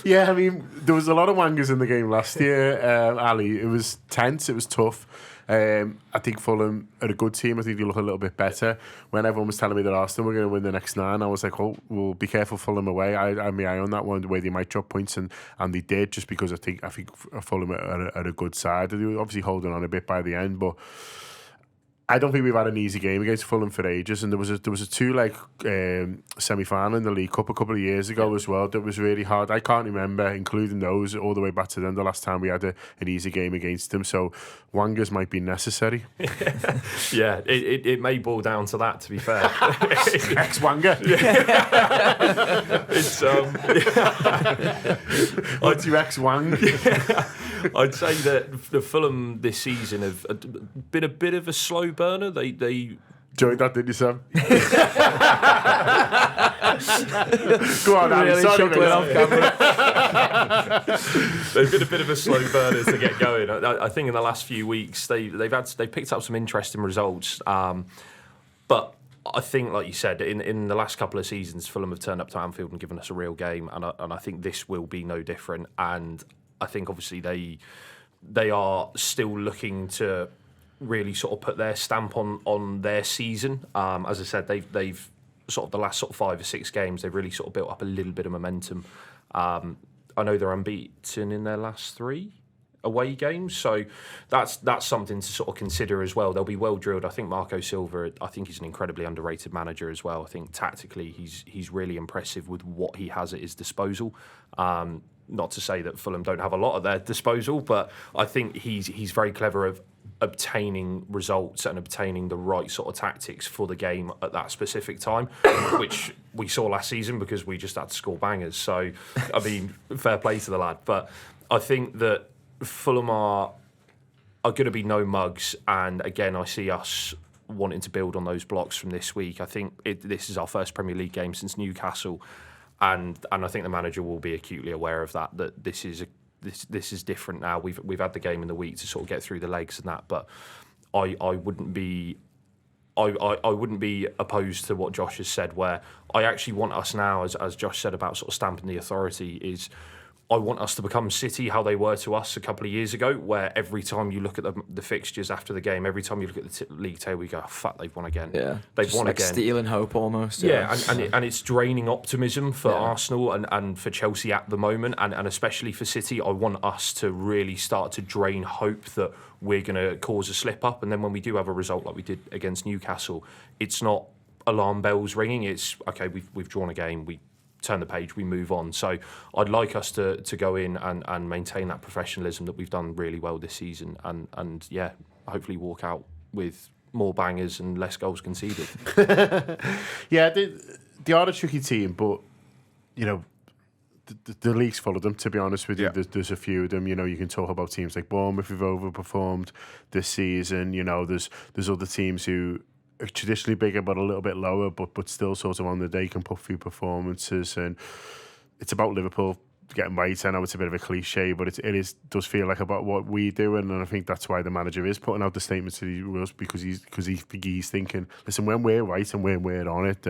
Yeah, I mean, there was a lot of wangers in the game last year, Ali. It was tense, it was tough. I think Fulham are a good team. I think they look a little bit better. When everyone was telling me that Arsenal were going to win the next 9, I was like, oh, well, be careful Fulham away. I mean, I own that one, the way they might drop points, and they did, just because I think Fulham are a good side. They were obviously holding on a bit by the end, but I don't think we've had an easy game against Fulham for ages, and there was a 2-leg semi-final in the League Cup a couple of years ago as well that was really hard. I can't remember, including those, all the way back to then, the last time we had an easy game against them. So wangers might be necessary. Yeah, it may boil down to that, to be fair. Ex-wanger. It's What's your ex-wang? I'd say that the Fulham this season have been a bit of a slow burner. They Enjoyed that, didn't you, Sam? Go on, Ali. Really Sorry, mate. off camera. They've been a bit of a slow burner to get going. I think in the last few weeks they've picked up some interesting results, but I think, like you said, in the last couple of seasons, Fulham have turned up to Anfield and given us a real game, and I think this will be no different. And I think obviously they are still looking to really sort of put their stamp on their season. As I said, they've sort of the last sort of 5 or 6 games, they've really sort of built up a little bit of momentum. I know they're unbeaten in their last 3 away games, so that's something to sort of consider as well. They'll be well drilled. I think Marco Silva, I think he's an incredibly underrated manager as well. I think tactically he's really impressive with what he has at his disposal. Not to say that Fulham don't have a lot at their disposal, but I think he's very clever of obtaining results and obtaining the right sort of tactics for the game at that specific time, which we saw last season because we just had to score bangers. So, I mean, fair play to the lad. But I think that Fulham are going to be no mugs, and again, I see us wanting to build on those blocks from this week. I think this is our first Premier League game since Newcastle, and I think the manager will be acutely aware of that this is different now. We've had the game in the week to sort of get through the legs and that, but I wouldn't be opposed to what Josh has said, where I actually want us now, as Josh said about sort of stamping the authority, is I want us to become City how they were to us a couple of years ago, where every time you look at the fixtures after the game, every time you look at the league table, you go, oh, fuck, they've won again. Yeah, they've just won like again. stealing hope almost. Yeah, and it's draining optimism for Arsenal and for Chelsea at the moment, and especially for City. I want us to really start to drain hope that we're going to cause a slip up, and then when we do have a result like we did against Newcastle, it's not alarm bells ringing. It's okay, we've drawn a game, we turn the page, we move on. So I'd like us to go in and maintain that professionalism that we've done really well this season, and yeah, hopefully walk out with more bangers and less goals conceded. Yeah, they are a tricky team, but you know, the league's full of them, to be honest with you. There's a few of them. You know, you can talk about teams like Bournemouth who've overperformed this season. You know, there's other teams who are traditionally bigger but a little bit lower, but still sort of on the day can put through performances. And it's about Liverpool getting right. I know it's a bit of a cliche, but it does feel like about what we do, and I think that's why the manager is putting out the statements that he was, because he's thinking, listen, when we're right and when we're on it,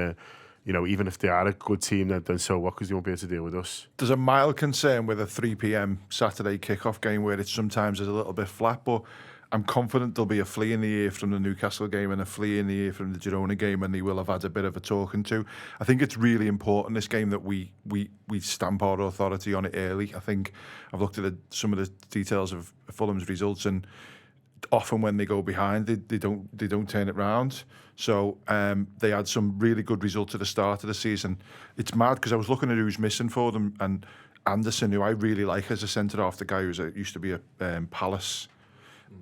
you know, even if they are a good team, then so what? Because they won't be able to deal with us. There's a mild concern with a 3 p.m. Saturday kickoff game where it sometimes is a little bit flat, but I'm confident there'll be a flea in the ear from the Newcastle game and a flea in the ear from the Girona game, and they will have had a bit of a talking to. I think it's really important, this game, that we stamp our authority on it early. I think I've looked at some of the details of Fulham's results, and often when they go behind, they don't turn it round. So they had some really good results at the start of the season. It's mad because I was looking at who's missing for them, and Anderson, who I really like as a centre-half, the guy who used to be at Palace,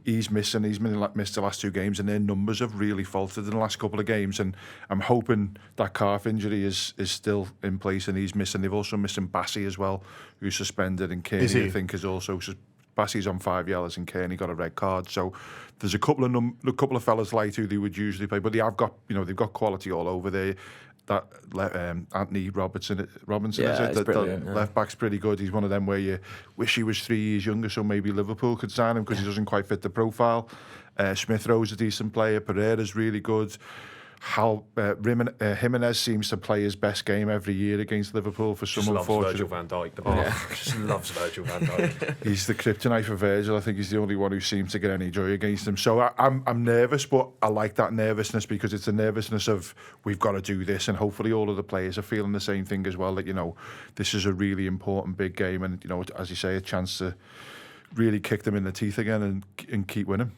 he's missing. He's missed the last 2 games, and their numbers have really faltered in the last couple of games. And I'm hoping that calf injury is still in place, and he's missing. They've also missing Bassey as well, who's suspended, and Kearney, I think, is also. Bassey's on 5 yellows, and Kearney got a red card. So there's a couple of fellas light who they would usually play, but they've got quality all over there. Anthony Robinson Yeah, is it? he's The brilliant, yeah. left back's pretty good. He's one of them where you wish he was 3 years younger, so maybe Liverpool could sign him because he doesn't quite fit the profile. Smith Rowe's a decent player. Pereira's really good. Jimenez seems to play his best game every year against Liverpool for some unfortunate. Virgil van Dijk. Just loves Virgil van Dijk. He's the kryptonite for Virgil. I think he's the only one who seems to get any joy against him. So I'm nervous, but I like that nervousness because it's a nervousness of we've got to do this, and hopefully all of the players are feeling the same thing as well. That this is a really important big game, and as you say, a chance to really kick them in the teeth again and keep winning.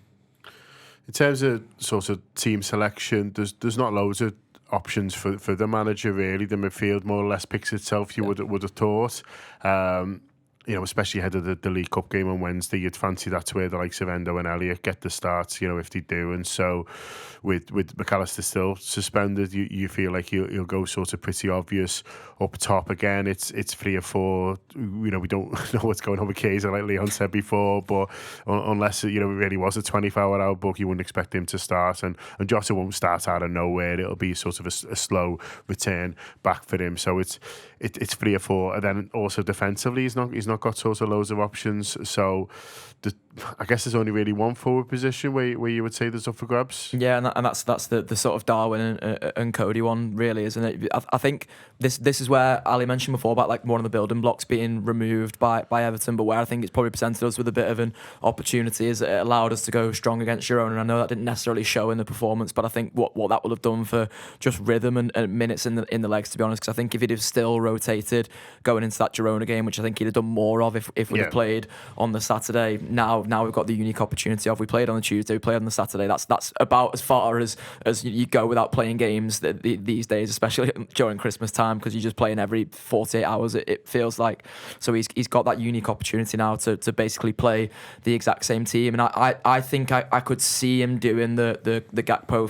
In terms of sort of team selection, there's not loads of options for the manager really. The midfield more or less picks itself. You would have thought, especially ahead of the League Cup game on Wednesday. You'd fancy that's where the likes of Endo and Elliott get the starts. If they do, and so with McAllister still suspended, you feel like you'll go sort of pretty obvious up top again. It's 3 or 4. We don't know what's going on with Kaiser, like Leon said before, but unless it really was a 24-hour outbook, you wouldn't expect him to start, and Jota won't start out of nowhere. It'll be sort of a slow return back for him. So it's 3 or 4, and then also defensively, he's not got sort of loads of options. So I guess there's only really one forward position where you would say there's up for grabs. Yeah, and that's the sort of Darwin and Cody one, really, isn't it? I think this is where Ali mentioned before about like one of the building blocks being removed by Everton, but where I think it's probably presented us with a bit of an opportunity is it allowed us to go strong against Girona. And I know that didn't necessarily show in the performance, but I think what that would have done for just rhythm and minutes in the legs, to be honest, because I think if he'd have still rotated going into that Girona game, which I think he'd have done more of if we'd have played on the Saturday. Now we've got the unique opportunity of we played on the Tuesday, we played on the Saturday. That's about as far as you go without playing games these days, especially during Christmas time, because you're just playing every 48 hours, it feels like. So he's got that unique opportunity now to basically play the exact same team, and I think I could see him doing the Gakpo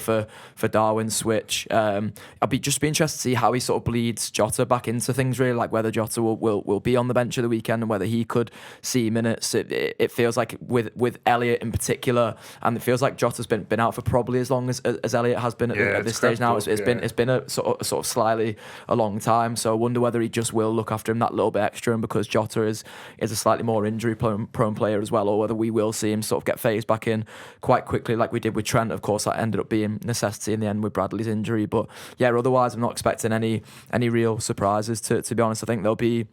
for Darwin switch. I'd be interested to see how he sort of bleeds Jota back into things, really, like whether Jota will be on the bench of the weekend and whether he could see minutes. It feels like with Elliott in particular, and it feels like Jota's been out for probably as long as Elliott has been at this stage now. It's been a sort of slightly a long time, so I wonder whether he just will look after him that little bit extra, and because Jota is a slightly more injury prone player as well, or whether we will see him sort of get phased back in quite quickly like we did with Trent. Of course, that ended up being necessity in the end with Bradley's injury, but yeah, otherwise I'm not expecting any real surprises, to be honest. I think there'll be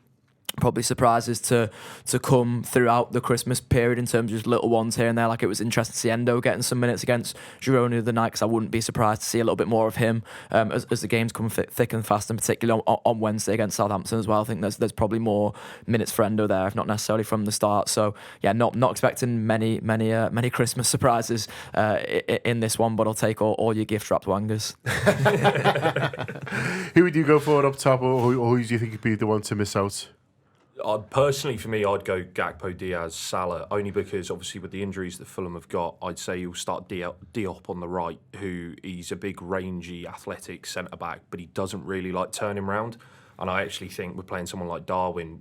probably surprises to come throughout the Christmas period in terms of just little ones here and there. Like it was interesting to see Endo getting some minutes against Girona the other night, because I wouldn't be surprised to see a little bit more of him as the games come thick and fast, and particularly on Wednesday against Southampton as well. I think there's probably more minutes for Endo there, if not necessarily from the start. So yeah, not expecting many Christmas surprises in this one, but I'll take all your gift wrapped wangers. Who would you go for up top, or who do you think would be the one to miss out? Personally, for me, I'd go Gakpo, Diaz, Salah, only because obviously with the injuries that Fulham have got, I'd say you'll start Diop on the right, who he's a big, rangy, athletic centre-back, but he doesn't really like turning round. And I actually think we're playing someone like Darwin,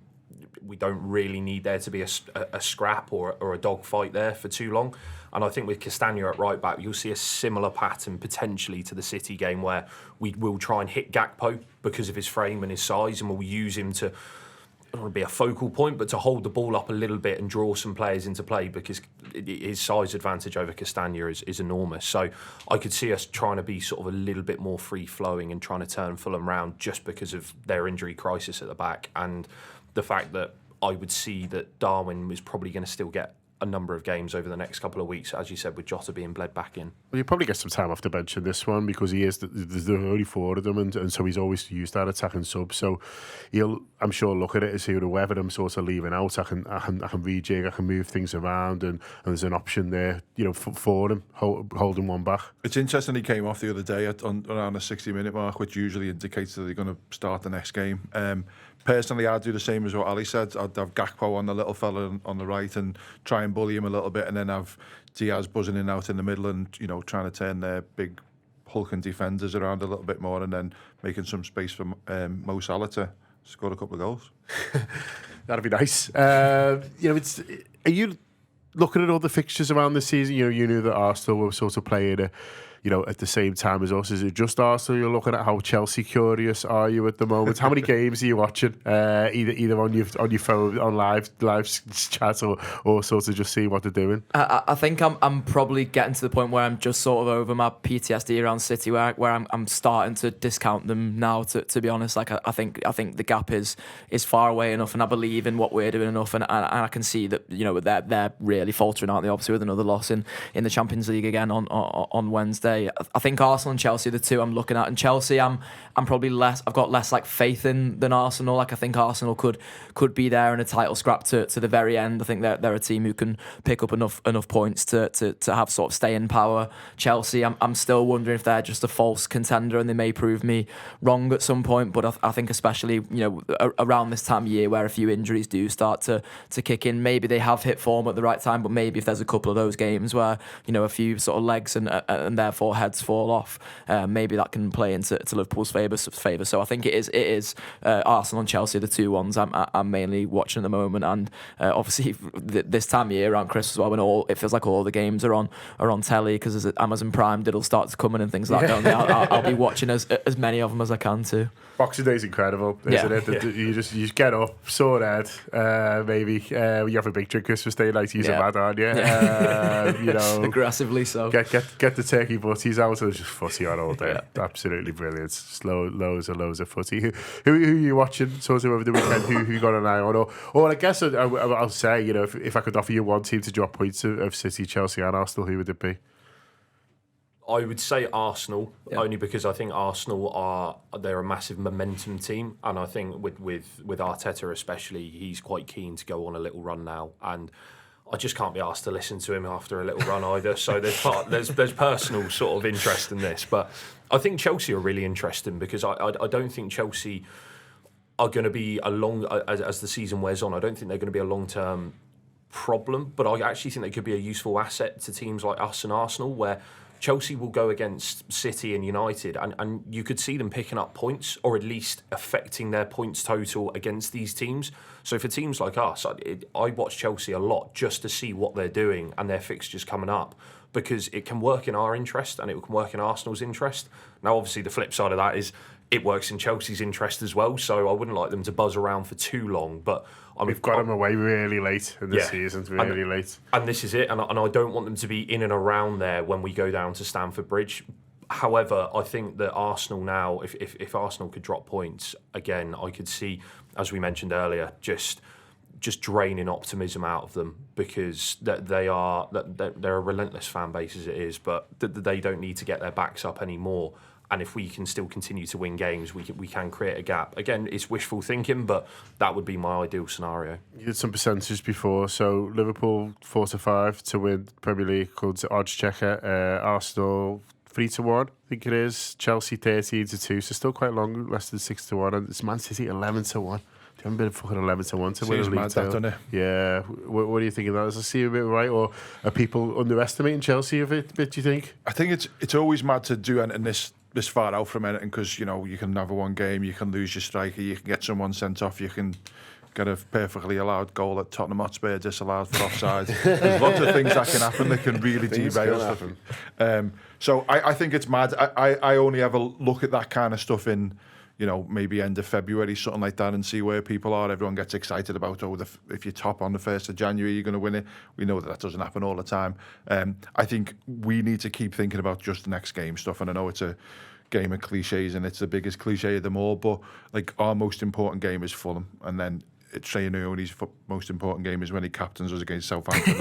we don't really need there to be a scrap or a dogfight there for too long. And I think with Castagna at right back, you'll see a similar pattern potentially to the City game, where we will try and hit Gakpo because of his frame and his size, and we'll use him to... I don't want to be a focal point, but to hold the ball up a little bit and draw some players into play, because his size advantage over Castagna is enormous. So I could see us trying to be sort of a little bit more free-flowing and trying to turn Fulham round just because of their injury crisis at the back, and the fact that I would see that Darwin was probably going to still get a number of games over the next couple of weeks, as you said, with Jota being bled back in. Well, you probably get some time off the bench in this one, because there's only 4 of them, and so he's always used that attacking sub. So he'll, I'm sure, look at it and see whoever I'm sort of leaving out, I can rejig, I can move things around, and there's an option there, for him, holding one back. It's interesting he came off the other day around the 60-minute mark, which usually indicates that they're going to start the next game. Personally, I'd do the same as what Ali said. I'd have Gakpo on the little fella on the right and try and bully him a little bit, and then have Diaz buzzing in and out in the middle, and trying to turn their big hulking defenders around a little bit more, and then making some space for Mo Salah to score a couple of goals. That'd be nice. Are you looking at all the fixtures around the season? You knew that Arsenal were sort of playing at the same time as us? Is it just Arsenal you're looking at? How Chelsea curious are you at the moment? How many games are you watching? Either on your phone, on live chat, or sort of just seeing what they're doing? I think I'm probably getting to the point where I'm just sort of over my PTSD around City, where I'm starting to discount them now. To be honest, like I think the gap is far away enough, and I believe in what we're doing enough, and I can see that they're really faltering, aren't they? Obviously with another loss in the Champions League again on Wednesday. I think Arsenal and Chelsea are the two I'm looking at, and Chelsea I'm probably I've got less like faith in than Arsenal. Like I think Arsenal could be there in a title scrap to the very end. I think they're a team who can pick up enough points to have sort of staying power. Chelsea, I'm still wondering if they're just a false contender, and they may prove me wrong at some point. But I think especially around this time of year where a few injuries do start to kick in, maybe they have hit form at the right time. But maybe if there's a couple of those games where a few sort of legs and therefore heads fall off, maybe that can play into Liverpool's favour. So I think it is Arsenal and Chelsea, the two ones I'm mainly watching at the moment. And obviously this time of year around Christmas as well, when it feels like all the games are on telly, because as Amazon Prime it'll start to come in and things like that. I'll be watching as many of them as I can too. Boxing Day's incredible, isn't it? Yeah. You just get up, sore head, maybe you have a big drink Christmas Day night, you're mad, aren't you? Aggressively so. Get the turkey butties out and just footy on all day. Absolutely brilliant. Loads of footy. Who are you watching sort of over the weekend? Who you got an eye on? Or I guess I'll say, if I could offer you one team to drop points of City, Chelsea and Arsenal, who would it be? I would say Arsenal, only because I think Arsenal they're a massive momentum team, and I think with Arteta especially, he's quite keen to go on a little run now, and I just can't be asked to listen to him after a little run either. So there's personal sort of interest in this, but I think Chelsea are really interesting because I don't think Chelsea are going to be as the season wears on. I don't think they're going to be a long-term problem, but I actually think they could be a useful asset to teams like us and Arsenal, where Chelsea will go against City and United, and you could see them picking up points, or at least affecting their points total against these teams. So for teams like us, I watch Chelsea a lot just to see what they're doing and their fixtures coming up, because it can work in our interest and it can work in Arsenal's interest. Now, obviously, the flip side of that is it works in Chelsea's interest as well, so I wouldn't like them to buzz around for too long. But we've got them away really late in the season, really late. And this is it, and I don't want them to be in and around there when we go down to Stamford Bridge. However, I think that Arsenal now, if Arsenal could drop points, again, I could see, as we mentioned earlier, just draining optimism out of them, because they're a relentless fan base as it is, but they don't need to get their backs up anymore. And if we can still continue to win games, we can create a gap. Again, it's wishful thinking, but that would be my ideal scenario. You did some percentages before, so Liverpool 4-5 to win Premier League, according to Odds Checker. Arsenal 3-1, I think it is. Chelsea 13-2, so still quite long, less than 6-1. And it's Man City 11-1. They haven't been fucking 11-1 to win a league title. Yeah, what do you think of that? Does it seem a bit right, or are people underestimating Chelsea a bit? Do you think? I think it's always mad to do anything this far out from anything, because you can have one game, you can lose your striker, you can get someone sent off, you can get a perfectly allowed goal at Tottenham Hotspur disallowed for offside. There's lots of things that can happen that can really derail stuff. So I think it's mad. I only ever look at that kind of stuff in, maybe end of February, something like that, and see where people are. Everyone gets excited about, if you're top on the 1st of January, you're going to win it. We know that doesn't happen all the time. I think we need to keep thinking about just the next game stuff, and I know it's a game of cliches and it's the biggest cliche of them all, but like our most important game is Fulham, and then Trey Noyone's most important game is when he captains us against Southampton.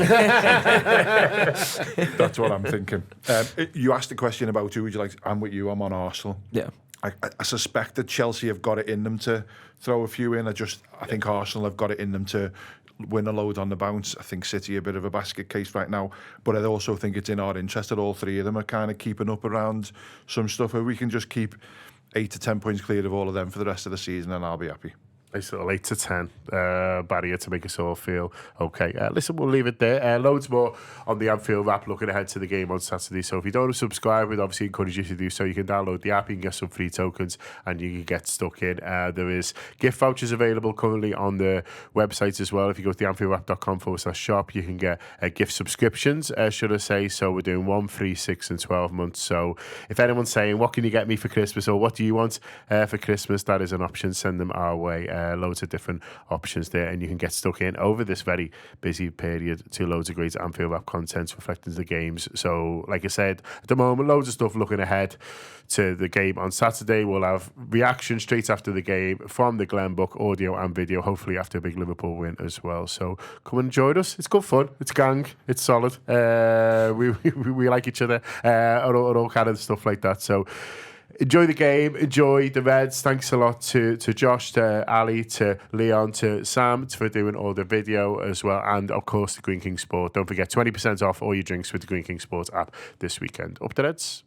That's what I'm thinking. You asked the question about who would you like. I'm with you. I'm on Arsenal. Yeah. I suspect that Chelsea have got it in them to throw a few in. I think Arsenal have got it in them to win a load on the bounce. I think City are a bit of a basket case right now, but I also think it's in our interest that all three of them are kind of keeping up around some stuff where we can just keep 8 to 10 points clear of all of them for the rest of the season, and I'll be happy. Nice little 8 to 10 barrier to make us all feel okay. Listen, we'll leave it there. Loads more on the Anfield Wrap looking ahead to the game on Saturday. So if you don't subscribe, we'd obviously encourage you to do so. You can download the app, you can get some free tokens, and you can get stuck in. There is gift vouchers available currently on the website as well. If you go to theanfieldwrap.com/shop, you can get gift subscriptions, should I say. So we're doing 1, 3, 6 and 12 months. So if anyone's saying, what can you get me for Christmas, or what do you want for Christmas, that is an option. Send them our way. Loads of different options there, and you can get stuck in over this very busy period to loads of great Anfield Wrap content reflecting the games. So like I said, at the moment, loads of stuff looking ahead to the game on Saturday. We'll have reaction straight after the game from the Glenn book, audio and video, hopefully after a big Liverpool win as well. So come and join us. It's good fun. It's gang. It's solid. We like each other, and all kind of stuff like that. So enjoy the game, enjoy the Reds. Thanks a lot to Josh, to Ali, to Leon, to Sam for doing all the video as well, and of course the Green King Sport. Don't forget 20% off all your drinks with the Green King Sport app this weekend. Up the Reds.